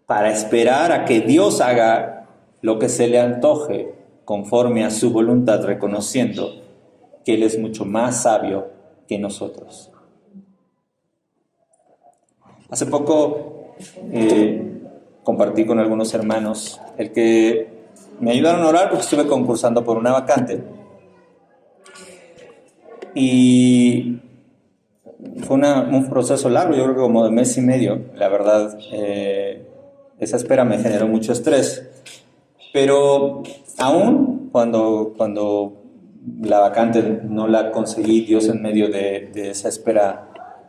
para esperar a que Dios haga lo que se le antoje conforme a su voluntad, reconociendo que Él es mucho más sabio que nosotros. Hace poco compartí con algunos hermanos el que me ayudaron a orar porque estuve concursando por una vacante. Y fue un proceso largo, yo creo que como de mes y medio. La verdad, esa espera me generó mucho estrés. Pero aún cuando la vacante no la conseguí, Dios en medio de esa espera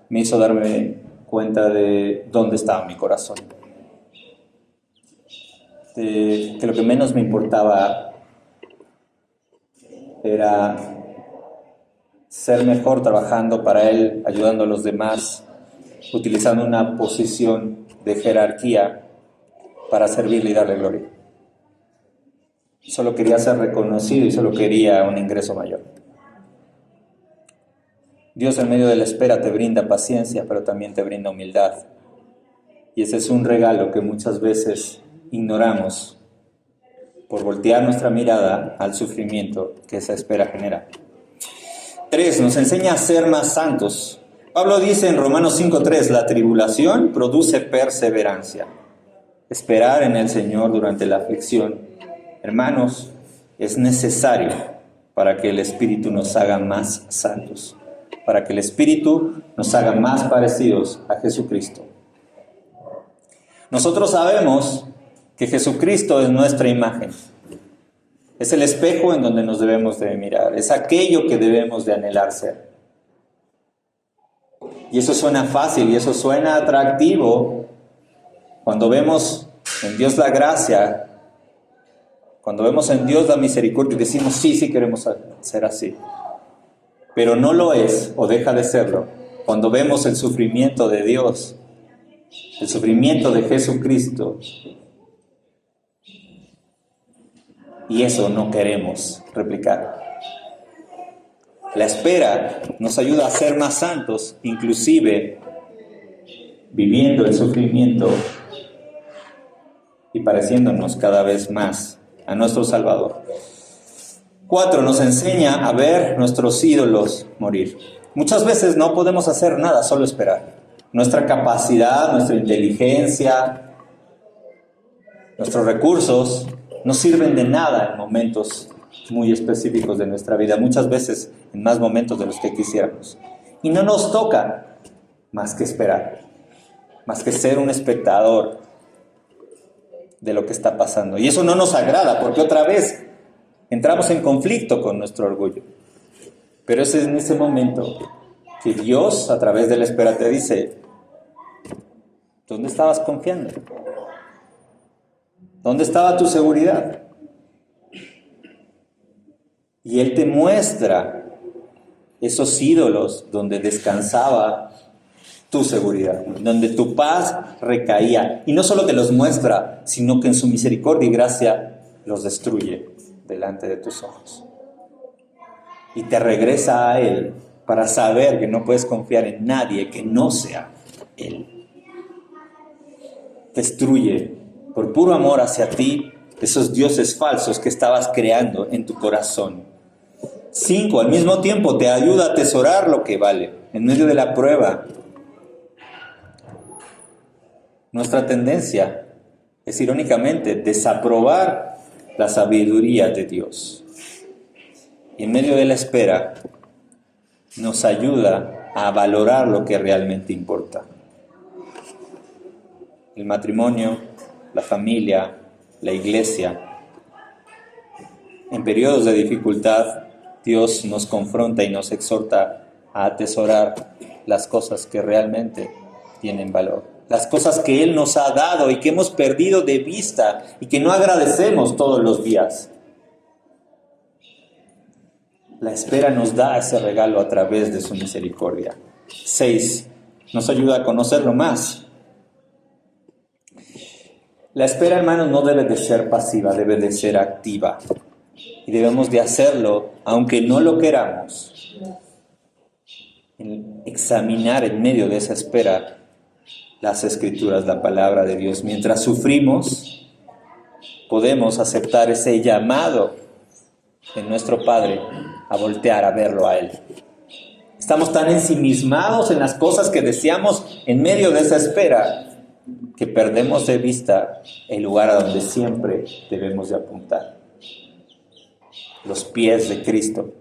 me hizo darme cuenta de dónde estaba mi corazón. Que lo que menos me importaba era ser mejor trabajando para Él, ayudando a los demás, utilizando una posición de jerarquía para servirle y darle gloria. Solo quería ser reconocido y solo quería un ingreso mayor. Dios en medio de la espera te brinda paciencia, pero también te brinda humildad. Y ese es un regalo que muchas veces ignoramos por voltear nuestra mirada al sufrimiento que esa espera genera. 3. Nos enseña a ser más santos. Pablo dice en Romanos 5:3, la tribulación produce perseverancia. Esperar en el Señor durante la aflicción, hermanos, es necesario para que el Espíritu nos haga más santos, para que el Espíritu nos haga más parecidos a Jesucristo. Nosotros sabemos que Jesucristo es nuestra imagen. Es el espejo en donde nos debemos de mirar. Es aquello que debemos de anhelar ser. Y eso suena fácil y eso suena atractivo cuando vemos en Dios la gracia, cuando vemos en Dios la misericordia y decimos, sí queremos ser así. Pero no lo es o deja de serlo cuando vemos el sufrimiento de Dios, el sufrimiento de Jesucristo. Y eso no queremos replicar. La espera nos ayuda a ser más santos, inclusive viviendo el sufrimiento y pareciéndonos cada vez más a nuestro Salvador. 4. Nos enseña a ver nuestros ídolos morir. Muchas veces no podemos hacer nada, solo esperar. Nuestra capacidad, nuestra inteligencia, nuestros recursos no sirven de nada en momentos muy específicos de nuestra vida, muchas veces en más momentos de los que quisiéramos. Y no nos toca más que esperar, más que ser un espectador de lo que está pasando. Y eso no nos agrada, porque otra vez entramos en conflicto con nuestro orgullo. Pero es en ese momento que Dios, a través de la espera, te dice: ¿dónde estabas confiando? ¿Dónde estaba tu seguridad? Y Él te muestra esos ídolos donde descansaba tu seguridad, donde tu paz recaía. Y no solo te los muestra, sino que en su misericordia y gracia los destruye delante de tus ojos. Y te regresa a Él para saber que no puedes confiar en nadie que no sea Él. Destruye por puro amor hacia ti esos dioses falsos que estabas creando en tu corazón. 5, al mismo tiempo te ayuda a atesorar lo que vale en medio de la prueba. Nuestra tendencia es, irónicamente, desaprobar la sabiduría de Dios. Y en medio de la espera nos ayuda a valorar lo que realmente importa. El matrimonio, la familia, la iglesia. En periodos de dificultad, Dios nos confronta y nos exhorta a atesorar las cosas que realmente tienen valor. Las cosas que Él nos ha dado y que hemos perdido de vista y que no agradecemos todos los días. La espera nos da ese regalo a través de su misericordia. 6, nos ayuda a conocerlo más. La espera, hermanos, no debe de ser pasiva, debe de ser activa. Y debemos de hacerlo, aunque no lo queramos. Examinar en medio de esa espera las Escrituras, la palabra de Dios. Mientras sufrimos, podemos aceptar ese llamado de nuestro Padre a voltear a verlo a Él. Estamos tan ensimismados en las cosas que deseamos en medio de esa espera que perdemos de vista el lugar a donde siempre debemos de apuntar: los pies de Cristo.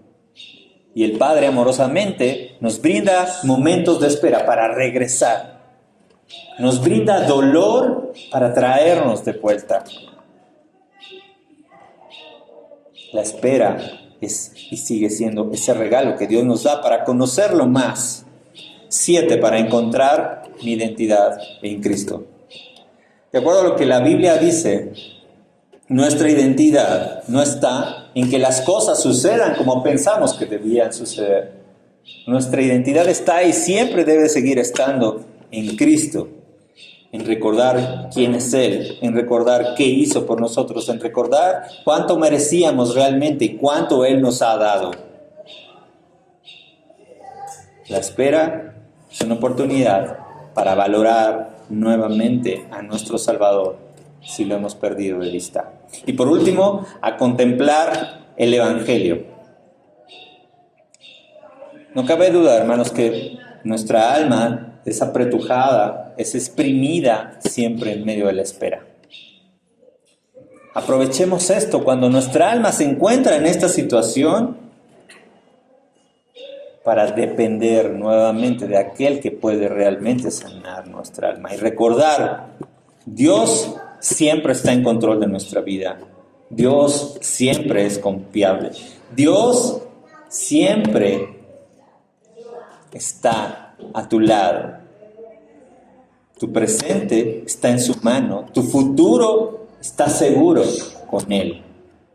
Y el Padre amorosamente nos brinda momentos de espera para regresar. Nos brinda dolor para traernos de vuelta. La espera es y sigue siendo ese regalo que Dios nos da para conocerlo más. 7, para encontrar mi identidad en Cristo. De acuerdo a lo que la Biblia dice, nuestra identidad no está en que las cosas sucedan como pensamos que debían suceder. Nuestra identidad está y siempre debe seguir estando en Cristo. En recordar quién es Él, en recordar qué hizo por nosotros, en recordar cuánto merecíamos realmente y cuánto Él nos ha dado. La espera es una oportunidad para valorar nuevamente a nuestro Salvador si lo hemos perdido de vista. Y por último, a contemplar el Evangelio. No cabe duda, hermanos, que nuestra alma es apretujada, es exprimida siempre en medio de la espera. Aprovechemos esto cuando nuestra alma se encuentra en esta situación para depender nuevamente de aquel que puede realmente sanar nuestra alma y recordar: Dios siempre está en control de nuestra vida. Dios siempre es confiable. Dios siempre está a tu lado. Tu presente está en su mano. Tu futuro está seguro con Él.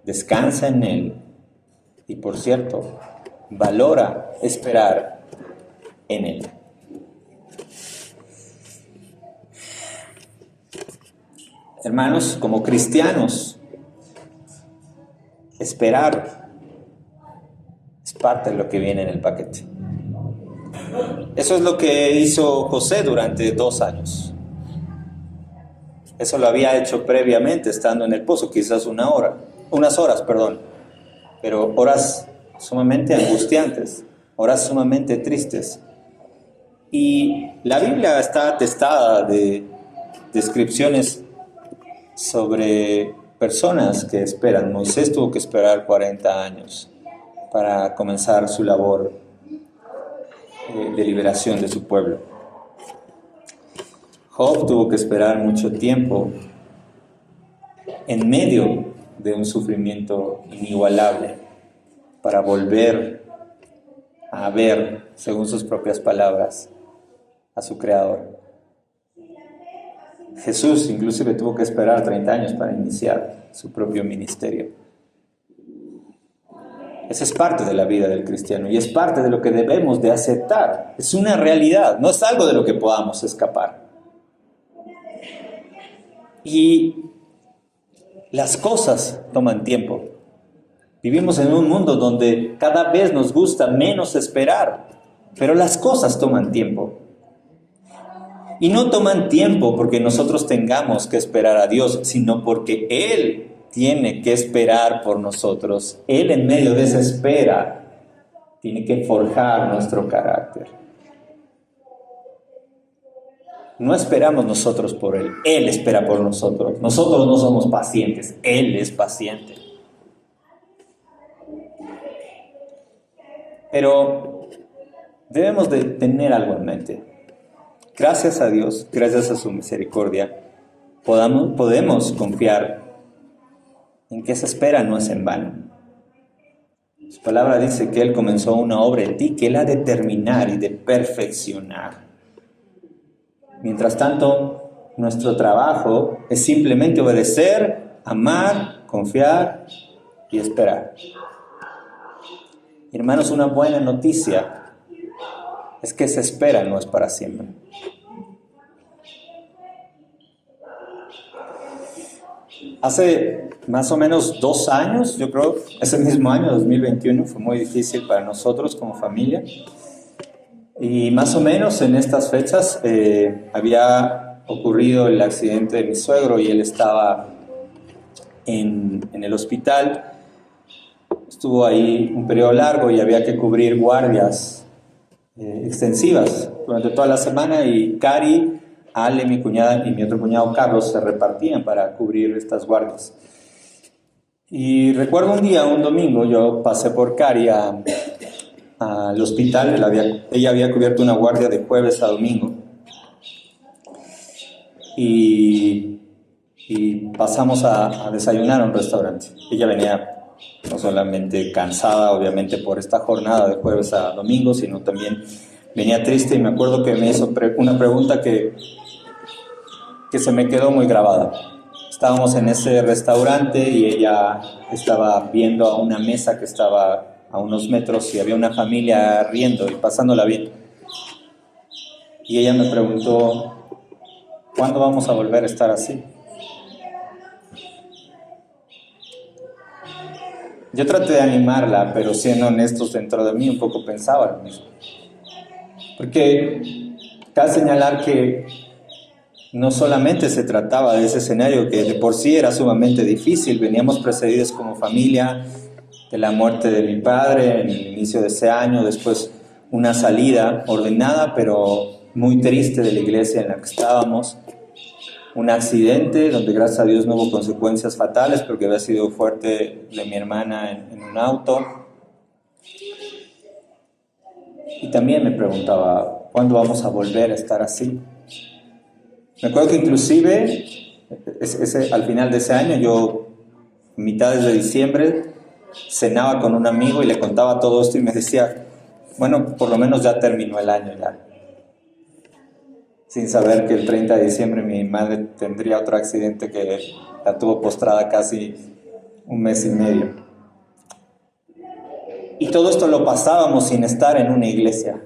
Descansa en Él. Y por cierto, valora esperar en Él. Hermanos, como cristianos, esperar es parte de lo que viene en el paquete. Eso es lo que hizo José durante 2 años. Eso lo había hecho previamente estando en el pozo, quizás unas horas, pero horas sumamente angustiantes, horas sumamente tristes. Y la Biblia está atestada de descripciones sobre personas que esperan. Moisés tuvo que esperar 40 años para comenzar su labor de liberación de su pueblo. Job tuvo que esperar mucho tiempo en medio de un sufrimiento inigualable para volver a ver, según sus propias palabras, a su Creador. Jesús inclusive tuvo que esperar 30 años para iniciar su propio ministerio. Esa es parte de la vida del cristiano y es parte de lo que debemos de aceptar. Es una realidad, no es algo de lo que podamos escapar. Y las cosas toman tiempo. Vivimos en un mundo donde cada vez nos gusta menos esperar, pero las cosas toman tiempo. Y no toman tiempo porque nosotros tengamos que esperar a Dios, sino porque Él tiene que esperar por nosotros. Él en medio de esa espera tiene que forjar nuestro carácter. No esperamos nosotros por Él, Él espera por nosotros. Nosotros no somos pacientes, Él es paciente. Pero debemos de tener algo en mente. Gracias a Dios, gracias a su misericordia, podemos confiar en que esa espera no es en vano. Su palabra dice que Él comenzó una obra en ti, que Él ha de terminar y de perfeccionar. Mientras tanto, nuestro trabajo es simplemente obedecer, amar, confiar y esperar. Hermanos, una buena noticia es que esa espera no es para siempre. Hace más o menos 2 años, yo creo, ese mismo año, 2021, fue muy difícil para nosotros como familia. Y más o menos en estas fechas había ocurrido el accidente de mi suegro y él estaba en el hospital. Estuvo ahí un periodo largo y había que cubrir guardias extensivas durante toda la semana y Cari, Ale, mi cuñada y mi otro cuñado Carlos se repartían para cubrir estas guardias. Y recuerdo un día, un domingo, yo pasé por Cari al hospital. Ella había cubierto una guardia de jueves a domingo y pasamos a desayunar a un restaurante. Ella venía no solamente cansada, obviamente, por esta jornada de jueves a domingo, sino también venía triste y me acuerdo que me hizo una pregunta que se me quedó muy grabada. Estábamos en ese restaurante y ella estaba viendo a una mesa que estaba a unos metros y había una familia riendo y pasándola bien. Y ella me preguntó, ¿cuándo vamos a volver a estar así? Yo traté de animarla, pero siendo honestos dentro de mí un poco pensaba lo mismo. Porque cabe señalar que no solamente se trataba de ese escenario que de por sí era sumamente difícil, veníamos precedidos como familia de la muerte de mi padre en el inicio de ese año, después una salida ordenada pero muy triste de la iglesia en la que estábamos, un accidente donde gracias a Dios no hubo consecuencias fatales porque había sido fuerte de mi hermana en un auto. Y también me preguntaba, ¿cuándo vamos a volver a estar así? Me acuerdo que inclusive al final de ese año, yo mitades de diciembre cenaba con un amigo y le contaba todo esto y me decía, bueno, por lo menos ya terminó el año ya. Sin saber que el 30 de diciembre mi madre tendría otro accidente que la tuvo postrada casi 1 mes y medio. Y todo esto lo pasábamos sin estar en una iglesia.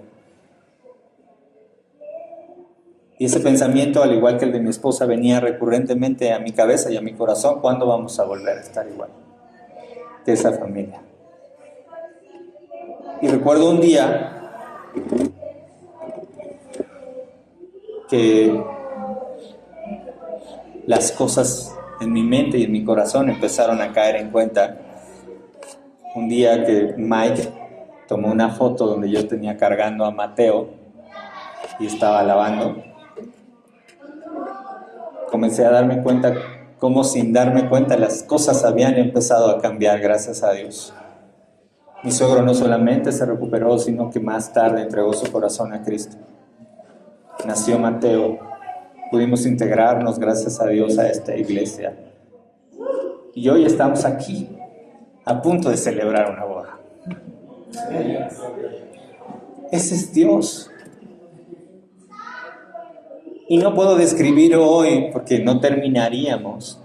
Y ese pensamiento, al igual que el de mi esposa, venía recurrentemente a mi cabeza y a mi corazón, ¿cuándo vamos a volver a estar igual? De esa familia. Y recuerdo un día que las cosas en mi mente y en mi corazón empezaron a caer en cuenta. Un día que Mike tomó una foto donde yo tenía cargando a Mateo y estaba alabando, comencé a darme cuenta cómo sin darme cuenta las cosas habían empezado a cambiar, gracias a Dios. Mi suegro no solamente se recuperó, sino que más tarde entregó su corazón a Cristo. Nació Mateo, pudimos integrarnos, gracias a Dios, a esta iglesia. Y hoy estamos aquí, a punto de celebrar una boda. Ese es Dios. Y no puedo describir hoy, porque no terminaríamos,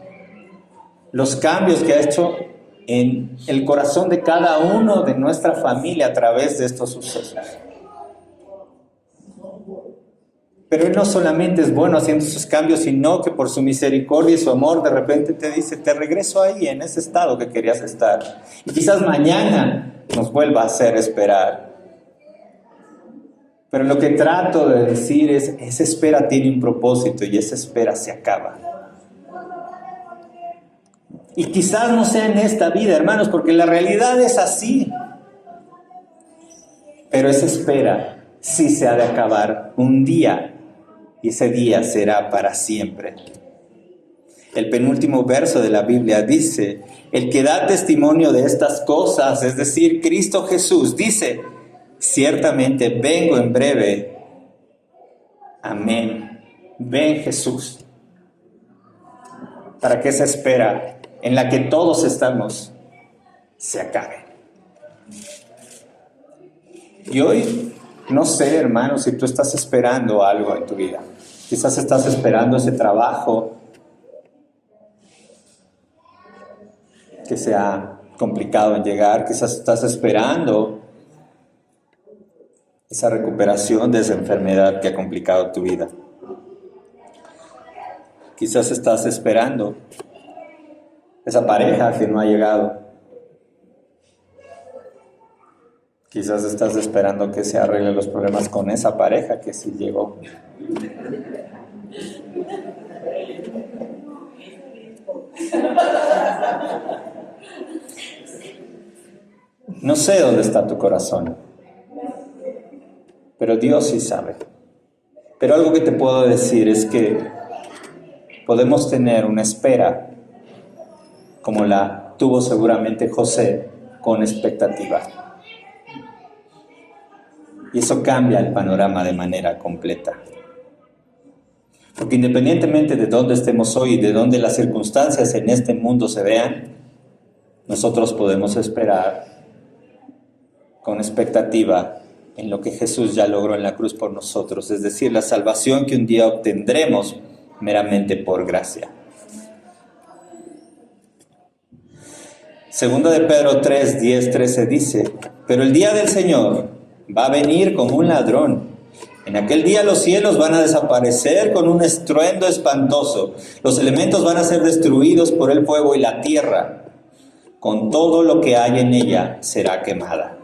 los cambios que ha hecho en el corazón de cada uno de nuestra familia a través de estos sucesos. Pero Él no solamente es bueno haciendo esos cambios, sino que por su misericordia y su amor de repente te dice, te regreso ahí, en ese estado que querías estar. Y quizás mañana nos vuelva a hacer esperar. Pero lo que trato de decir es, esa espera tiene un propósito y esa espera se acaba. Y quizás no sea en esta vida, hermanos, porque la realidad es así. Pero esa espera sí se ha de acabar un día. Y ese día será para siempre. El penúltimo verso de la Biblia dice, el que da testimonio de estas cosas, es decir, Cristo Jesús, dice, ciertamente vengo en breve. Amén. Ven Jesús. Para que esa espera en la que todos estamos se acabe. Y hoy, no sé, hermano, si tú estás esperando algo en tu vida. Quizás estás esperando ese trabajo que sea complicado en llegar. Quizás estás esperando esa recuperación de esa enfermedad que ha complicado tu vida. Quizás estás esperando esa pareja que no ha llegado. Quizás estás esperando que se arreglen los problemas con esa pareja que sí llegó. No sé dónde está tu corazón, pero Dios sí sabe. Pero algo que te puedo decir es que podemos tener una espera como la tuvo seguramente José, con expectativa. Y eso cambia el panorama de manera completa. Porque independientemente de dónde estemos hoy y de dónde las circunstancias en este mundo se vean, nosotros podemos esperar con expectativa en lo que Jesús ya logró en la cruz por nosotros, es decir, la salvación que un día obtendremos meramente por gracia. Segunda de Pedro 3, 10, 13 dice, pero el día del Señor va a venir como un ladrón. En aquel día los cielos van a desaparecer con un estruendo espantoso. Los elementos van a ser destruidos por el fuego y la tierra, con todo lo que hay en ella, será quemada.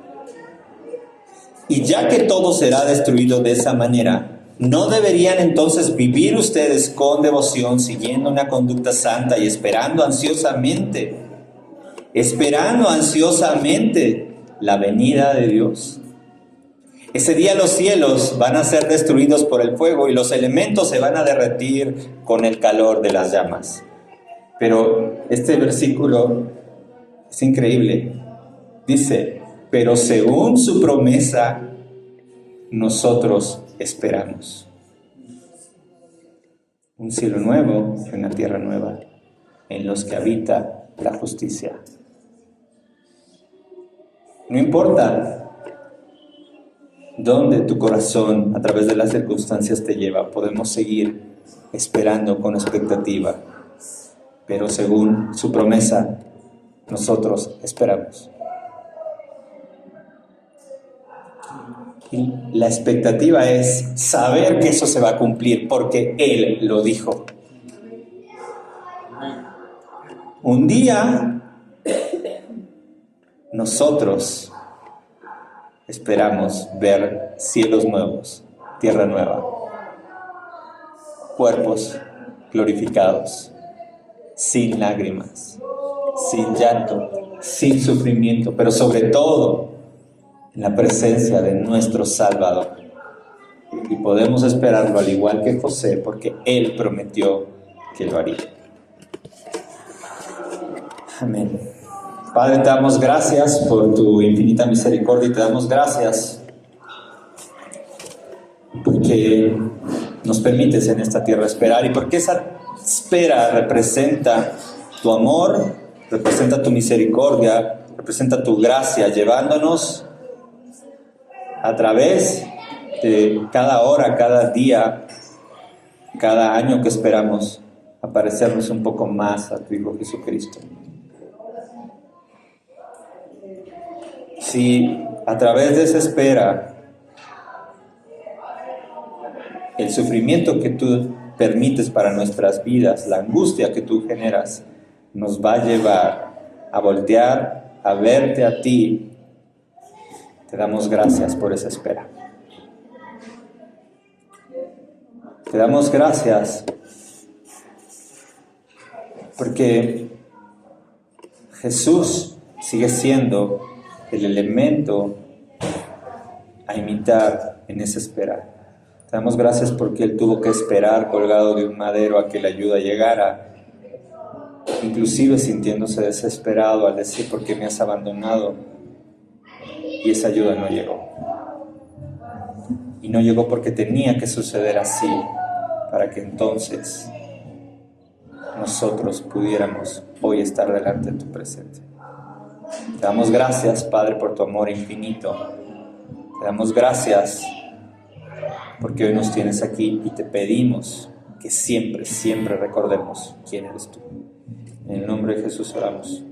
Y ya que todo será destruido de esa manera, ¿no deberían entonces vivir ustedes con devoción, siguiendo una conducta santa y esperando ansiosamente la venida de Dios? Ese día los cielos van a ser destruidos por el fuego y los elementos se van a derretir con el calor de las llamas. Pero este versículo es increíble. Dice, pero según su promesa, nosotros esperamos un cielo nuevo y una tierra nueva en los que habita la justicia. No importa dónde tu corazón, a través de las circunstancias, te lleva, podemos seguir esperando con expectativa, pero según su promesa, nosotros esperamos. Y la expectativa es saber que eso se va a cumplir porque Él lo dijo. Un día nosotros esperamos ver cielos nuevos, tierra nueva, cuerpos glorificados, sin lágrimas, sin llanto, sin sufrimiento, pero sobre todo en la presencia de nuestro Salvador. Y podemos esperarlo al igual que José, porque Él prometió que lo haría. Amén. Padre, te damos gracias por tu infinita misericordia y te damos gracias porque nos permites en esta tierra esperar y porque esa espera representa tu amor, representa tu misericordia, representa tu gracia, llevándonos a través de cada hora, cada día, cada año que esperamos a parecernos un poco más a tu Hijo Jesucristo. Si a través de esa espera, el sufrimiento que tú permites para nuestras vidas, la angustia que tú generas, nos va a llevar a voltear, a verte a ti, te damos gracias por esa espera. Te damos gracias porque Jesús sigue siendo el elemento a imitar en esa espera. Te damos gracias porque Él tuvo que esperar colgado de un madero a que la ayuda llegara, inclusive sintiéndose desesperado al decir: ¿por qué me has abandonado? Y esa ayuda no llegó. Y no llegó porque tenía que suceder así, para que entonces nosotros pudiéramos hoy estar delante de tu presencia. Te damos gracias, Padre, por tu amor infinito. Te damos gracias porque hoy nos tienes aquí y te pedimos que siempre, siempre recordemos quién eres tú. En el nombre de Jesús oramos.